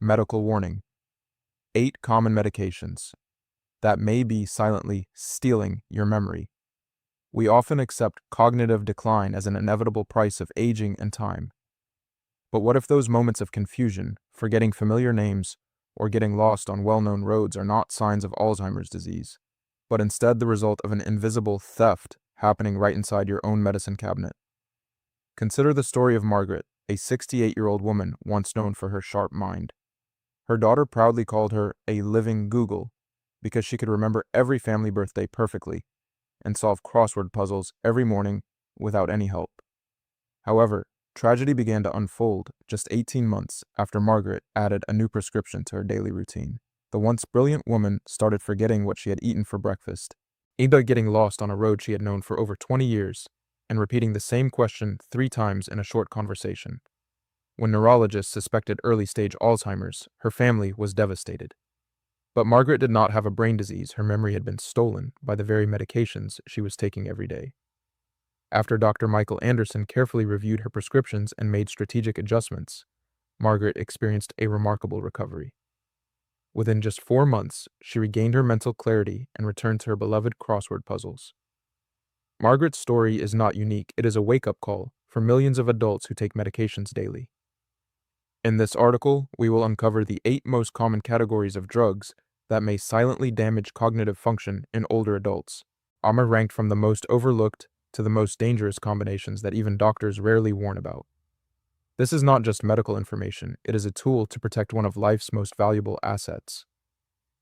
Medical warning. 8 common medications that may be silently stealing your memory. We often accept cognitive decline as an inevitable price of aging and time. But what if those moments of confusion, forgetting familiar names, or getting lost on well-known roads are not signs of Alzheimer's disease, but instead the result of an invisible theft happening right inside your own medicine cabinet? Consider the story of Margaret, a 68-year-old woman once known for her sharp mind. Her daughter proudly called her a living Google because she could remember every family birthday perfectly and solve crossword puzzles every morning without any help. However, tragedy began to unfold just 18 months after Margaret added a new prescription to her daily routine. The once brilliant woman started forgetting what she had eaten for breakfast, either getting lost on a road she had known for over 20 years, and repeating the same question 3 times in a short conversation. When neurologists suspected early-stage Alzheimer's, her family was devastated. But Margaret did not have a brain disease. Her memory had been stolen by the very medications she was taking every day. After Dr. Michael Anderson carefully reviewed her prescriptions and made strategic adjustments, Margaret experienced a remarkable recovery. Within just 4 months, she regained her mental clarity and returned to her beloved crossword puzzles. Margaret's story is not unique. It is a wake-up call for millions of adults who take medications daily. In this article, we will uncover the 8 most common categories of drugs that may silently damage cognitive function in older adults. Are ranked from the most overlooked to the most dangerous combinations that even doctors rarely warn about. This is not just medical information, it is a tool to protect one of life's most valuable assets: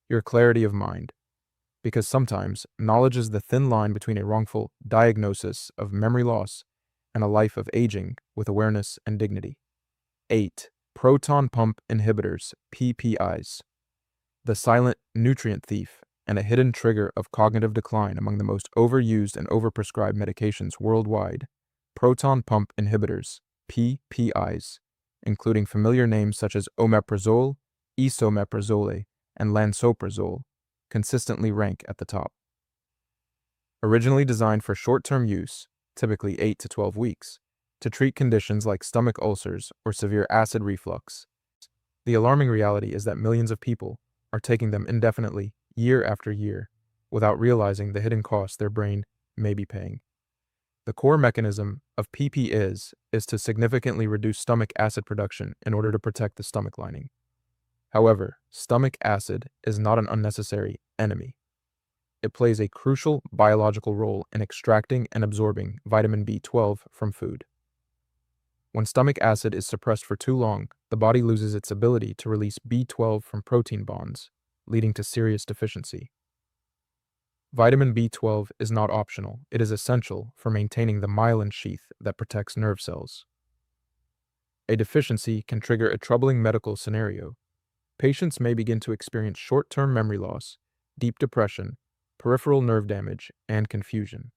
your clarity of mind. Because sometimes, knowledge is the thin line between a wrongful diagnosis of memory loss and a life of aging with awareness and dignity. 8. Proton pump inhibitors, PPIs. The silent nutrient thief and a hidden trigger of cognitive decline among the most overused and overprescribed medications worldwide. Proton pump inhibitors, PPIs, including familiar names such as omeprazole, esomeprazole, and lansoprazole, consistently rank at the top. Originally designed for short-term use, typically 8 to 12 weeks, to treat conditions like stomach ulcers or severe acid reflux, the alarming reality is that millions of people are taking them indefinitely, year after year, without realizing the hidden costs their brain may be paying. The core mechanism of PPIs is to significantly reduce stomach acid production in order to protect the stomach lining. However, stomach acid is not an unnecessary enemy. It plays a crucial biological role in extracting and absorbing vitamin B12 from food. When stomach acid is suppressed for too long, the body loses its ability to release B12 from protein bonds, leading to serious deficiency. Vitamin B12 is not optional, it is essential for maintaining the myelin sheath that protects nerve cells. A deficiency can trigger a troubling medical scenario. Patients may begin to experience short-term memory loss, deep depression, peripheral nerve damage, and confusion.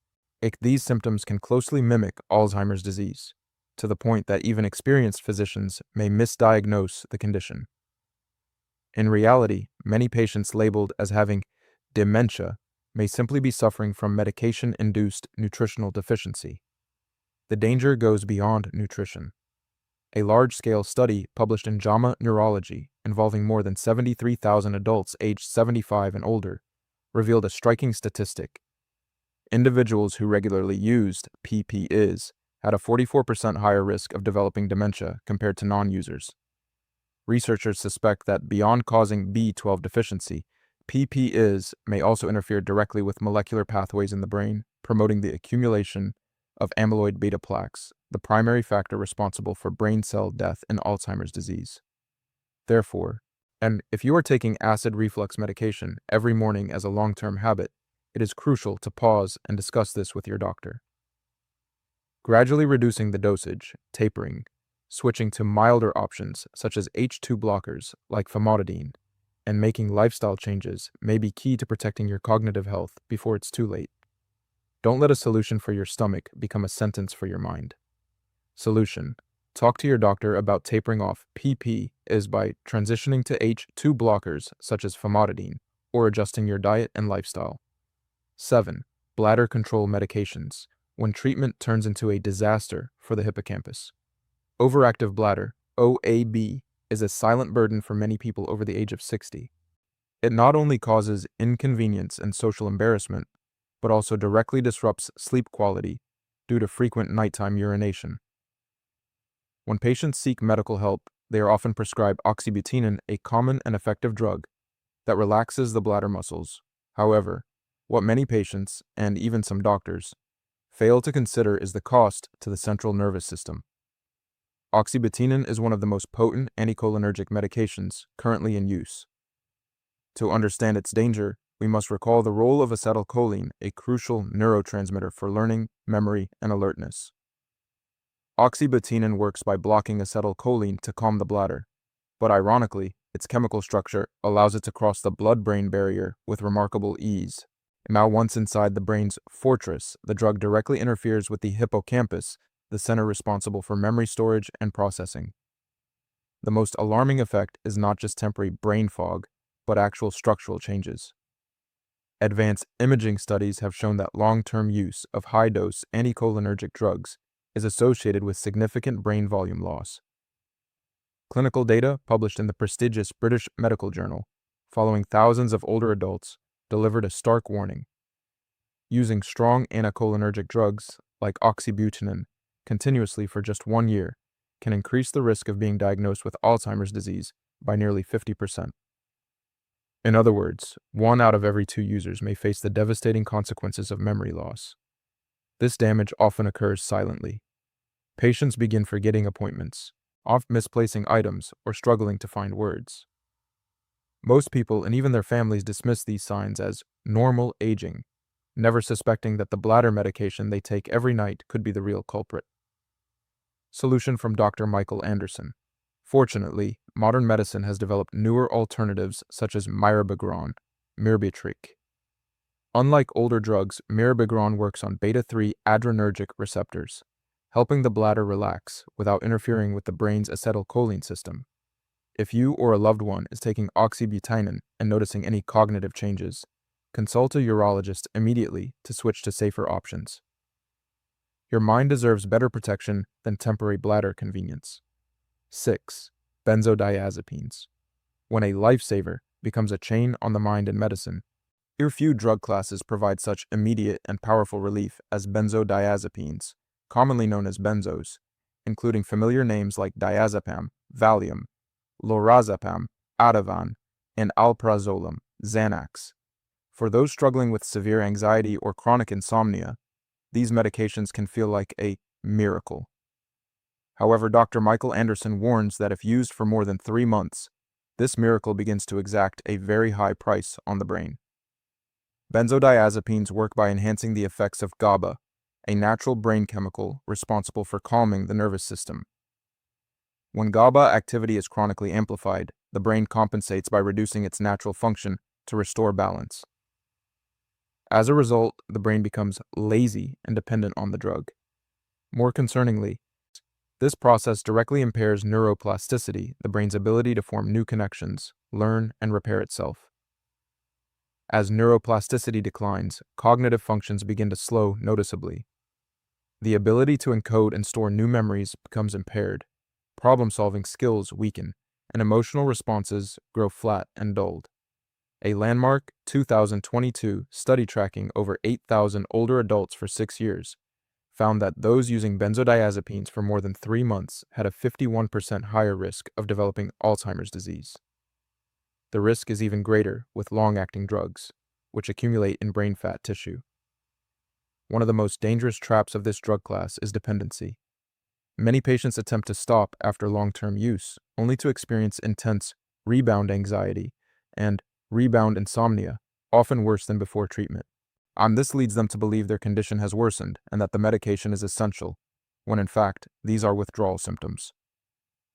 These symptoms can closely mimic Alzheimer's disease, to the point that even experienced physicians may misdiagnose the condition. In reality, many patients labeled as having dementia may simply be suffering from medication-induced nutritional deficiency. The danger goes beyond nutrition. A large-scale study published in JAMA Neurology involving more than 73,000 adults aged 75 and older revealed a striking statistic. Individuals who regularly used PPIs had a 44% higher risk of developing dementia compared to non-users. Researchers suspect that beyond causing B12 deficiency, PPIs may also interfere directly with molecular pathways in the brain, promoting the accumulation of amyloid beta plaques, the primary factor responsible for brain cell death in Alzheimer's disease. Therefore, and if you are taking acid reflux medication every morning as a long-term habit, it is crucial to pause and discuss this with your doctor. Gradually reducing the dosage, tapering, switching to milder options such as H2 blockers like famotidine, and making lifestyle changes may be key to protecting your cognitive health before it's too late. Don't let a solution for your stomach become a sentence for your mind. Solution: talk to your doctor about tapering off PPIs by transitioning to H2 blockers such as famotidine or adjusting your diet and lifestyle. 7. Bladder control medications, when treatment turns into a disaster for the hippocampus. Overactive bladder, OAB, is a silent burden for many people over the age of 60. It not only causes inconvenience and social embarrassment, but also directly disrupts sleep quality due to frequent nighttime urination. When patients seek medical help, they are often prescribed oxybutynin, a common and effective drug that relaxes the bladder muscles. However, what many patients, and even some doctors, fail to consider is the cost to the central nervous system. Oxybutynin is one of the most potent anticholinergic medications currently in use. To understand its danger, we must recall the role of acetylcholine, a crucial neurotransmitter for learning, memory, and alertness. Oxybutynin works by blocking acetylcholine to calm the bladder, but ironically, its chemical structure allows it to cross the blood-brain barrier with remarkable ease. Now, once inside the brain's fortress, the drug directly interferes with the hippocampus, the center responsible for memory storage and processing. The most alarming effect is not just temporary brain fog, but actual structural changes. Advanced imaging studies have shown that long-term use of high-dose anticholinergic drugs is associated with significant brain volume loss. Clinical data published in the prestigious British Medical Journal, following thousands of older adults, delivered a stark warning. Using strong anticholinergic drugs, like oxybutynin, continuously for just 1 year can increase the risk of being diagnosed with Alzheimer's disease by nearly 50%. In other words, 1 out of every 2 users may face the devastating consequences of memory loss. This damage often occurs silently. Patients begin forgetting appointments, often misplacing items, or struggling to find words. Most people and even their families dismiss these signs as normal aging, never suspecting that the bladder medication they take every night could be the real culprit. Solution from Dr. Michael Anderson. Fortunately, modern medicine has developed newer alternatives such as mirabegron, Myrbetriq. Unlike older drugs, mirabegron works on beta-3 adrenergic receptors, helping the bladder relax without interfering with the brain's acetylcholine system. If you or a loved one is taking oxybutynin and noticing any cognitive changes, consult a urologist immediately to switch to safer options. Your mind deserves better protection than temporary bladder convenience. 6. Benzodiazepines. When a lifesaver becomes a chain on the mind in medicine, few drug classes provide such immediate and powerful relief as benzodiazepines, commonly known as benzos, including familiar names like diazepam, Valium, lorazepam, Ativan, and alprazolam, Xanax. For those struggling with severe anxiety or chronic insomnia, these medications can feel like a miracle. However, Dr. Michael Anderson warns that if used for more than 3 months, this miracle begins to exact a very high price on the brain. Benzodiazepines work by enhancing the effects of GABA, a natural brain chemical responsible for calming the nervous system. When GABA activity is chronically amplified, the brain compensates by reducing its natural function to restore balance. As a result, the brain becomes lazy and dependent on the drug. More concerningly, this process directly impairs neuroplasticity, the brain's ability to form new connections, learn, and repair itself. As neuroplasticity declines, cognitive functions begin to slow noticeably. The ability to encode and store new memories becomes impaired, problem-solving skills weaken, and emotional responses grow flat and dulled. A landmark 2022 study tracking over 8,000 older adults for 6 years found that those using benzodiazepines for more than 3 months had a 51% higher risk of developing Alzheimer's disease. The risk is even greater with long-acting drugs, which accumulate in brain fat tissue. One of the most dangerous traps of this drug class is dependency. Many patients attempt to stop after long-term use, only to experience intense rebound anxiety and rebound insomnia, often worse than before treatment. This leads them to believe their condition has worsened and that the medication is essential, when in fact, these are withdrawal symptoms.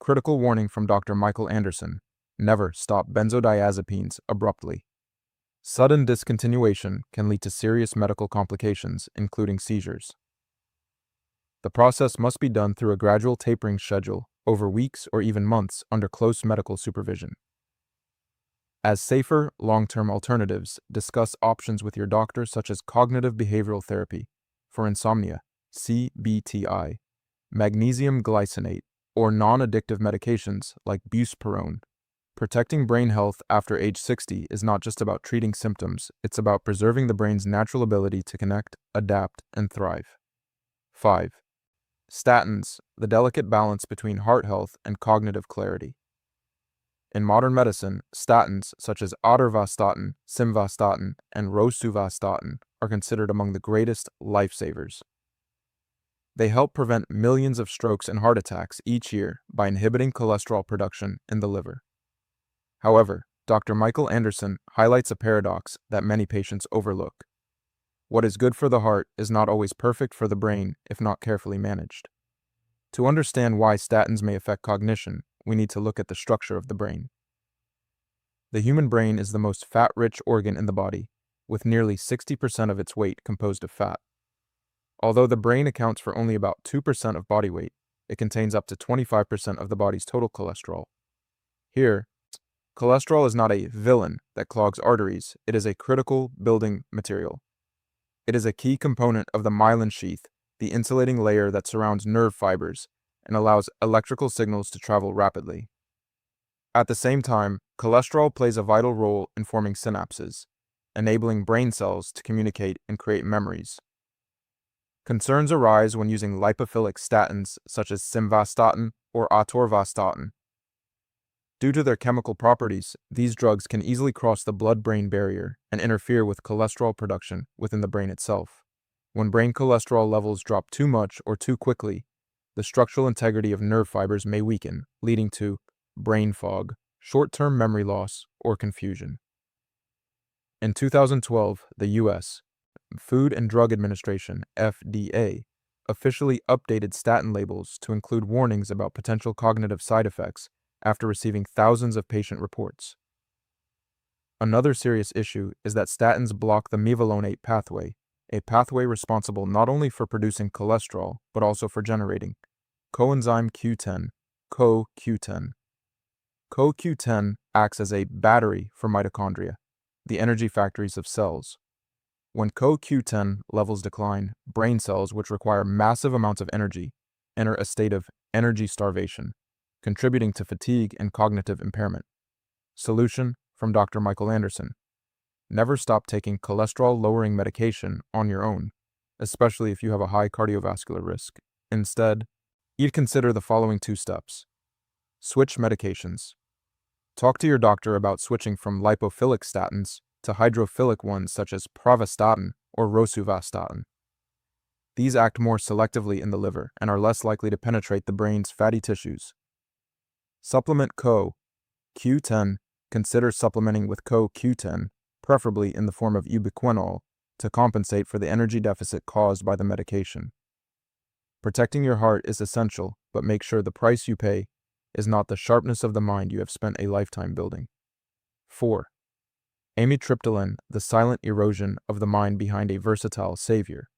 Critical warning from Dr. Michael Anderson: never stop benzodiazepines abruptly. Sudden discontinuation can lead to serious medical complications, including seizures. The process must be done through a gradual tapering schedule over weeks or even months under close medical supervision. As safer, long-term alternatives, discuss options with your doctor such as cognitive behavioral therapy for insomnia, CBTI, magnesium glycinate, or non-addictive medications like buspirone. Protecting brain health after age 60 is not just about treating symptoms, it's about preserving the brain's natural ability to connect, adapt, and thrive. 5. Statins, the delicate balance between heart health and cognitive clarity. In modern medicine, statins such as atorvastatin, simvastatin, and rosuvastatin are considered among the greatest lifesavers. They help prevent millions of strokes and heart attacks each year by inhibiting cholesterol production in the liver. However, Dr. Michael Anderson highlights a paradox that many patients overlook. What is good for the heart is not always perfect for the brain if not carefully managed. To understand why statins may affect cognition, we need to look at the structure of the brain. The human brain is the most fat-rich organ in the body, with nearly 60% of its weight composed of fat. Although the brain accounts for only about 2% of body weight, it contains up to 25% of the body's total cholesterol. Here, cholesterol is not a villain that clogs arteries, it is a critical building material. It is a key component of the myelin sheath, the insulating layer that surrounds nerve fibers and allows electrical signals to travel rapidly. At the same time, cholesterol plays a vital role in forming synapses, enabling brain cells to communicate and create memories. Concerns arise when using lipophilic statins such as simvastatin or atorvastatin. Due to their chemical properties, these drugs can easily cross the blood-brain barrier and interfere with cholesterol production within the brain itself. When brain cholesterol levels drop too much or too quickly, the structural integrity of nerve fibers may weaken, leading to brain fog, short-term memory loss, or confusion. In 2012, the U.S. Food and Drug Administration, FDA, officially updated statin labels to include warnings about potential cognitive side effects after receiving thousands of patient reports. Another serious issue is that statins block the mevalonate pathway, a pathway responsible not only for producing cholesterol, but also for generating coenzyme Q10, CoQ10. CoQ10 acts as a battery for mitochondria, the energy factories of cells. When CoQ10 levels decline, brain cells, which require massive amounts of energy, enter a state of energy starvation, contributing to fatigue and cognitive impairment. Solution from Dr. Michael Anderson. Never stop taking cholesterol-lowering medication on your own, especially if you have a high cardiovascular risk. Instead, you'd consider the following 2 steps. Switch medications. Talk to your doctor about switching from lipophilic statins to hydrophilic ones such as pravastatin or rosuvastatin. These act more selectively in the liver and are less likely to penetrate the brain's fatty tissues. Supplement CoQ10. Consider supplementing with CoQ10, preferably in the form of ubiquinol, to compensate for the energy deficit caused by the medication. Protecting your heart is essential, but make sure the price you pay is not the sharpness of the mind you have spent a lifetime building. 4. Amitriptyline, the silent erosion of the mind behind a versatile savior.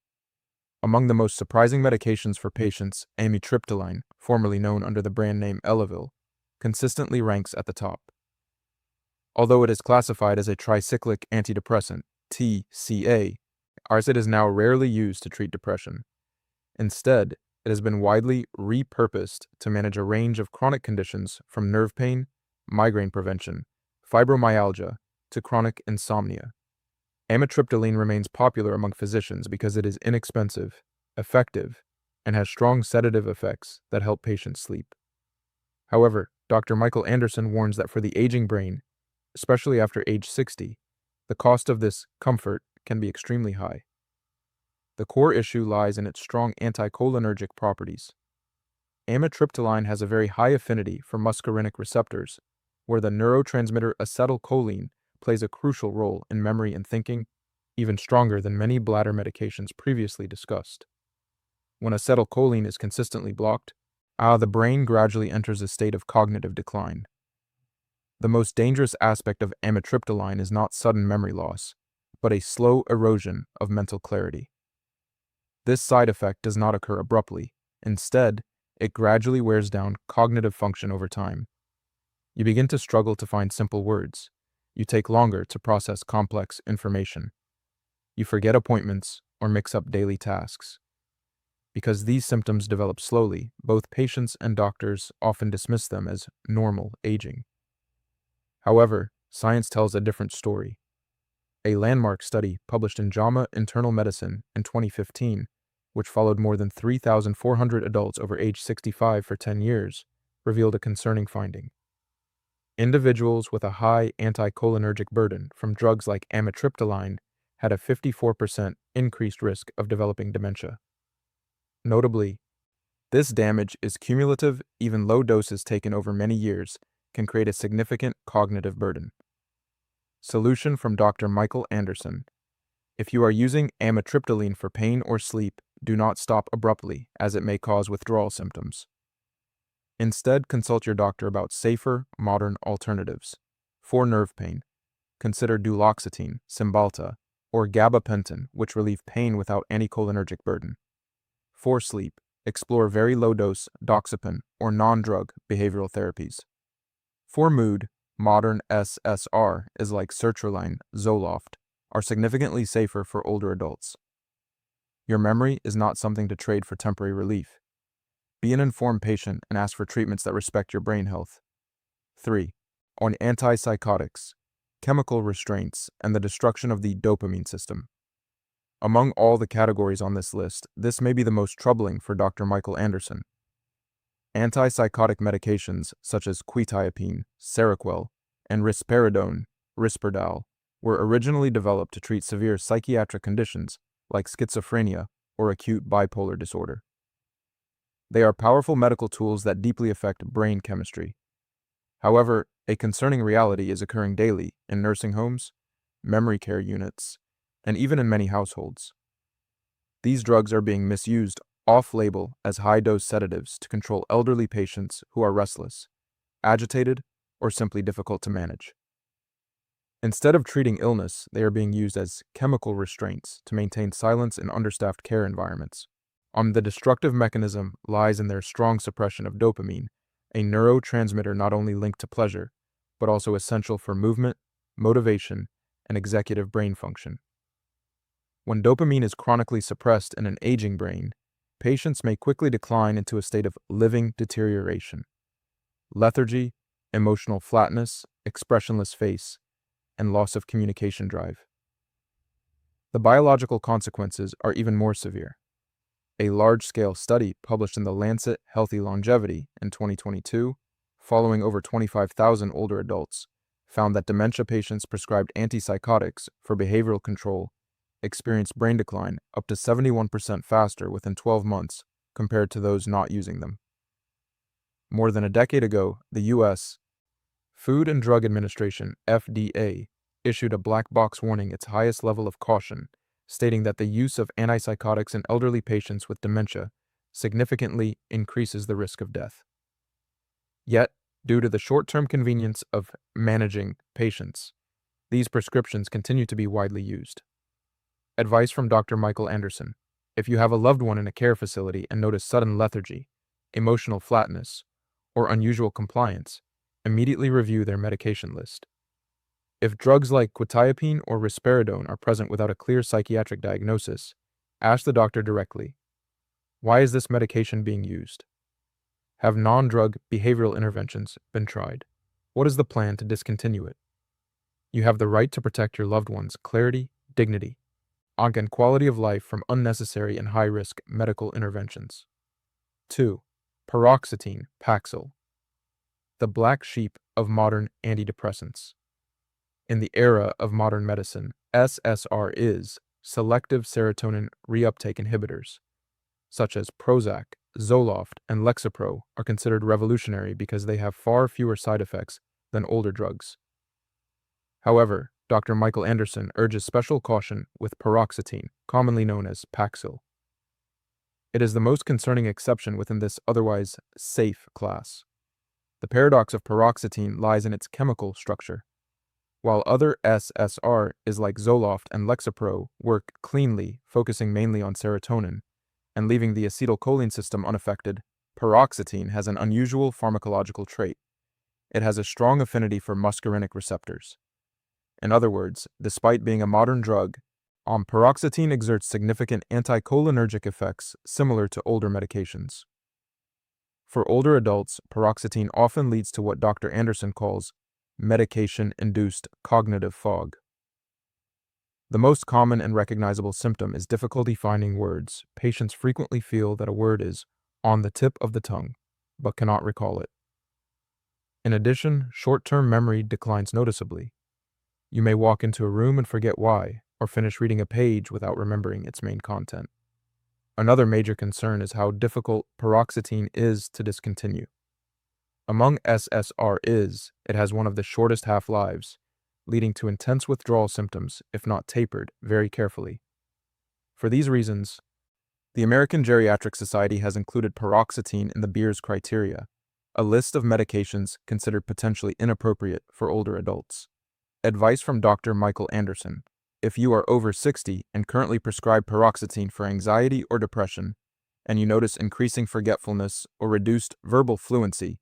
Among the most surprising medications for patients, amitriptyline, formerly known under the brand name Elavil, consistently ranks at the top. Although it is classified as a tricyclic antidepressant, TCA, as it is now rarely used to treat depression. Instead, it has been widely repurposed to manage a range of chronic conditions from nerve pain, migraine prevention, fibromyalgia, to chronic insomnia. Amitriptyline remains popular among physicians because it is inexpensive, effective, and has strong sedative effects that help patients sleep. However, Dr. Michael Anderson warns that for the aging brain, especially after age 60, the cost of this comfort can be extremely high. The core issue lies in its strong anticholinergic properties. Amitriptyline has a very high affinity for muscarinic receptors, where the neurotransmitter acetylcholine plays a crucial role in memory and thinking, even stronger than many bladder medications previously discussed. When acetylcholine is consistently blocked, the brain gradually enters a state of cognitive decline. The most dangerous aspect of amitriptyline is not sudden memory loss, but a slow erosion of mental clarity. This side effect does not occur abruptly. Instead, it gradually wears down cognitive function over time. You begin to struggle to find simple words. You take longer to process complex information. You forget appointments or mix up daily tasks. Because these symptoms develop slowly, both patients and doctors often dismiss them as normal aging. However, science tells a different story. A landmark study published in JAMA Internal Medicine in 2015, which followed more than 3,400 adults over age 65 for 10 years, revealed a concerning finding. Individuals with a high anticholinergic burden from drugs like amitriptyline had a 54% increased risk of developing dementia. Notably, this damage is cumulative. Even low doses taken over many years can create a significant cognitive burden. Solution from Dr. Michael Anderson. If you are using amitriptyline for pain or sleep, do not stop abruptly, as it may cause withdrawal symptoms. Instead, consult your doctor about safer, modern alternatives. For nerve pain, consider duloxetine, Cymbalta, or gabapentin, which relieve pain without anticholinergic burden. For sleep, explore very low-dose doxepin or non-drug behavioral therapies. For mood, modern SSR is like sertraline, Zoloft, are significantly safer for older adults. Your memory is not something to trade for temporary relief. Be an informed patient and ask for treatments that respect your brain health. 3. On antipsychotics, chemical restraints, and the destruction of the dopamine system. Among all the categories on this list, this may be the most troubling for Dr. Michael Anderson. Antipsychotic medications such as quetiapine, Seroquel, and risperidone, Risperdal, were originally developed to treat severe psychiatric conditions like schizophrenia or acute bipolar disorder. They are powerful medical tools that deeply affect brain chemistry. However, a concerning reality is occurring daily in nursing homes, memory care units, and even in many households. These drugs are being misused off-label as high-dose sedatives to control elderly patients who are restless, agitated, or simply difficult to manage. Instead of treating illness, they are being used as chemical restraints to maintain silence in understaffed care environments. The destructive mechanism lies in their strong suppression of dopamine, a neurotransmitter not only linked to pleasure, but also essential for movement, motivation, and executive brain function. When dopamine is chronically suppressed in an aging brain, patients may quickly decline into a state of living deterioration. Lethargy, emotional flatness, expressionless face, and loss of communication drive. The biological consequences are even more severe. A large-scale study published in the Lancet Healthy Longevity in 2022, following over 25,000 older adults, found that dementia patients prescribed antipsychotics for behavioral control experienced brain decline up to 71% faster within 12 months compared to those not using them. More than a decade ago, the U.S. Food and Drug Administration, FDA, issued a black box warning, its highest level of caution, stating that the use of antipsychotics in elderly patients with dementia significantly increases the risk of death. Yet, due to the short-term convenience of managing patients, these prescriptions continue to be widely used. Advice from Dr. Michael Anderson. If you have a loved one in a care facility and notice sudden lethargy, emotional flatness, or unusual compliance, immediately review their medication list. If drugs like quetiapine or risperidone are present without a clear psychiatric diagnosis, ask the doctor directly. Why is this medication being used? Have non-drug behavioral interventions been tried? What is the plan to discontinue it? You have the right to protect your loved one's clarity, dignity, and quality of life from unnecessary and high-risk medical interventions. 2. Paroxetine, Paxil. The black sheep of modern antidepressants. In the era of modern medicine, SSR is selective serotonin reuptake inhibitors, such as Prozac, Zoloft, and Lexapro, are considered revolutionary because they have far fewer side effects than older drugs. However, Dr. Michael Anderson urges special caution with paroxetine, commonly known as Paxil. It is the most concerning exception within this otherwise safe class. The paradox of paroxetine lies in its chemical structure. While other SSR is like Zoloft and Lexapro work cleanly, focusing mainly on serotonin, and leaving the acetylcholine system unaffected, paroxetine has an unusual pharmacological trait. It has a strong affinity for muscarinic receptors. In other words, despite being a modern drug, Paroxetine exerts significant anticholinergic effects similar to older medications. For older adults, paroxetine often leads to what Dr. Anderson calls medication-induced cognitive fog. The most common and recognizable symptom is difficulty finding words. Patients frequently feel that a word is on the tip of the tongue, but cannot recall it. In addition, short-term memory declines noticeably. You may walk into a room and forget why, or finish reading a page without remembering its main content. Another major concern is how difficult paroxetine is to discontinue. Among SSRIs, it has one of the shortest half-lives, leading to intense withdrawal symptoms if not tapered very carefully. For these reasons, the American Geriatric Society has included paroxetine in the Beers criteria, a list of medications considered potentially inappropriate for older adults. Advice from Dr. Michael Anderson. If you are over 60 and currently prescribed paroxetine for anxiety or depression, and you notice increasing forgetfulness or reduced verbal fluency,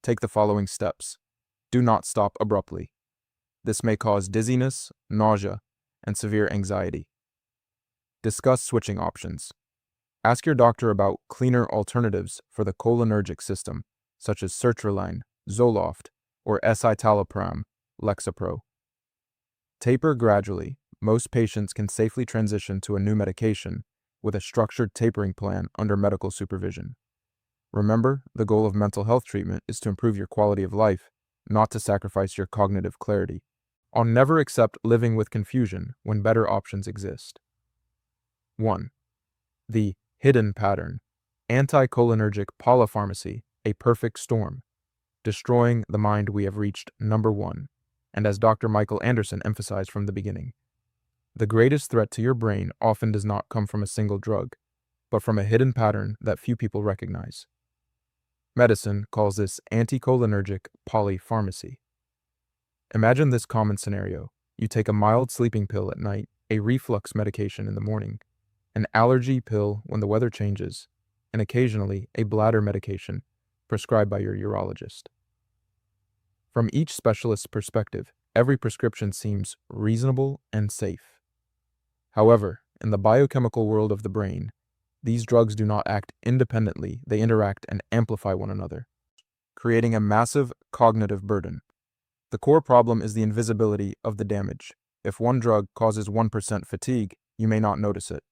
take the following steps. Do not stop abruptly. This may cause dizziness, nausea, and severe anxiety. Discuss switching options. Ask your doctor about cleaner alternatives for the cholinergic system, such as sertraline, Zoloft, or escitalopram, Lexapro. Taper gradually. Most patients can safely transition to a new medication with a structured tapering plan under medical supervision. Remember, the goal of mental health treatment is to improve your quality of life, not to sacrifice your cognitive clarity. Never accept living with confusion when better options exist. 1. The hidden pattern. Anticholinergic polypharmacy, a perfect storm. Destroying the mind. We have reached number 1. And as Dr. Michael Anderson emphasized from the beginning, the greatest threat to your brain often does not come from a single drug, but from a hidden pattern that few people recognize. Medicine calls this anticholinergic polypharmacy. Imagine this common scenario. You take a mild sleeping pill at night, a reflux medication in the morning, an allergy pill when the weather changes, and occasionally a bladder medication prescribed by your urologist. From each specialist's perspective, every prescription seems reasonable and safe. However, in the biochemical world of the brain, these drugs do not act independently, they interact and amplify one another, creating a massive cognitive burden. The core problem is the invisibility of the damage. If one drug causes 1% fatigue, you may not notice it.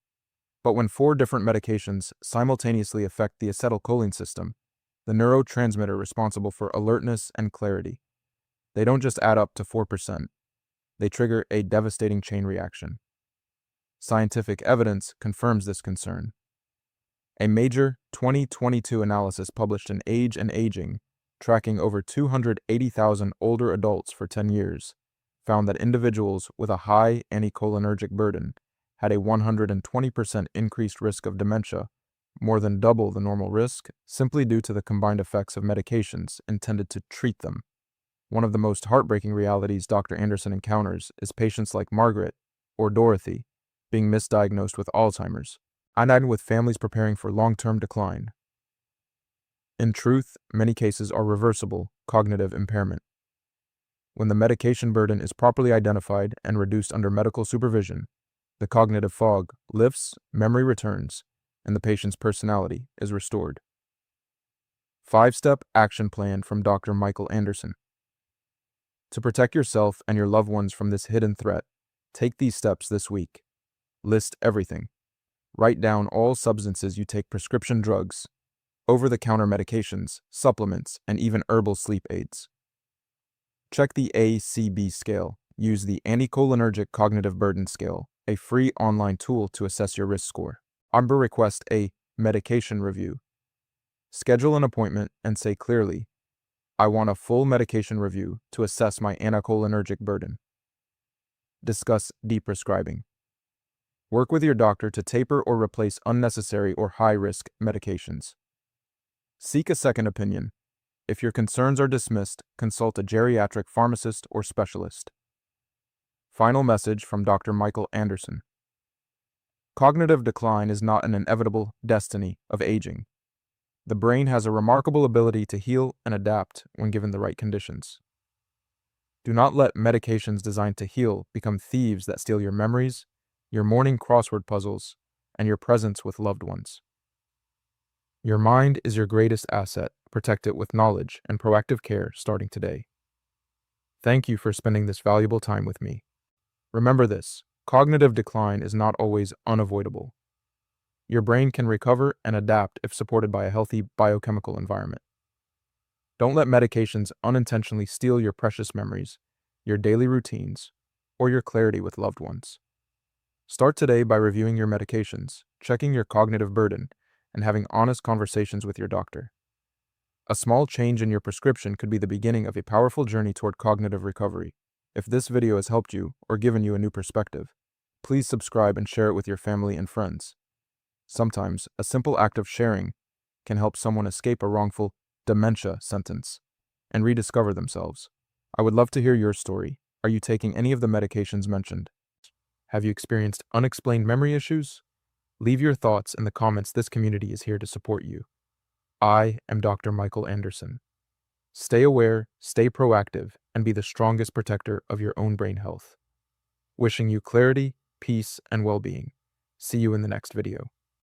But when 4 different medications simultaneously affect the acetylcholine system, the neurotransmitter responsible for alertness and clarity, they don't just add up to 4%. They trigger a devastating chain reaction. Scientific evidence confirms this concern. A major 2022 analysis published in Age and Aging, tracking over 280,000 older adults for 10 years, found that individuals with a high anticholinergic burden had a 120% increased risk of dementia, more than double the normal risk, simply due to the combined effects of medications intended to treat them. One of the most heartbreaking realities Dr. Anderson encounters is patients like Margaret or Dorothy being misdiagnosed with Alzheimer's, and with families preparing for long-term decline. In truth, many cases are reversible cognitive impairment. When the medication burden is properly identified and reduced under medical supervision, the cognitive fog lifts, memory returns, and the patient's personality is restored. 5-step action plan from Dr. Michael Anderson. To protect yourself and your loved ones from this hidden threat, take these steps this week. List everything. Write down all substances you take: prescription drugs, over-the-counter medications, supplements, and even herbal sleep aids. Check the ACB scale. Use the Anticholinergic Cognitive Burden Scale, a free online tool to assess your risk score. Request a medication review. Schedule an appointment and say clearly, I want a full medication review to assess my anticholinergic burden. Discuss deprescribing. Work with your doctor to taper or replace unnecessary or high-risk medications. Seek a second opinion. If your concerns are dismissed, consult a geriatric pharmacist or specialist. Final message from Dr. Michael Anderson. Cognitive decline is not an inevitable destiny of aging. The brain has a remarkable ability to heal and adapt when given the right conditions. Do not let medications designed to heal become thieves that steal your memories, your morning crossword puzzles, and your presence with loved ones. Your mind is your greatest asset. Protect it with knowledge and proactive care starting today. Thank you for spending this valuable time with me. Remember this, cognitive decline is not always unavoidable. Your brain can recover and adapt if supported by a healthy biochemical environment. Don't let medications unintentionally steal your precious memories, your daily routines, or your clarity with loved ones. Start today by reviewing your medications, checking your cognitive burden, and having honest conversations with your doctor. A small change in your prescription could be the beginning of a powerful journey toward cognitive recovery. If this video has helped you or given you a new perspective, please subscribe and share it with your family and friends. Sometimes, a simple act of sharing can help someone escape a wrongful dementia sentence and rediscover themselves. I would love to hear your story. Are you taking any of the medications mentioned? Have you experienced unexplained memory issues? Leave your thoughts in the comments. This community is here to support you. I am Dr. Michael Anderson. Stay aware, stay proactive, and be the strongest protector of your own brain health. Wishing you clarity, peace, and well-being. See you in the next video.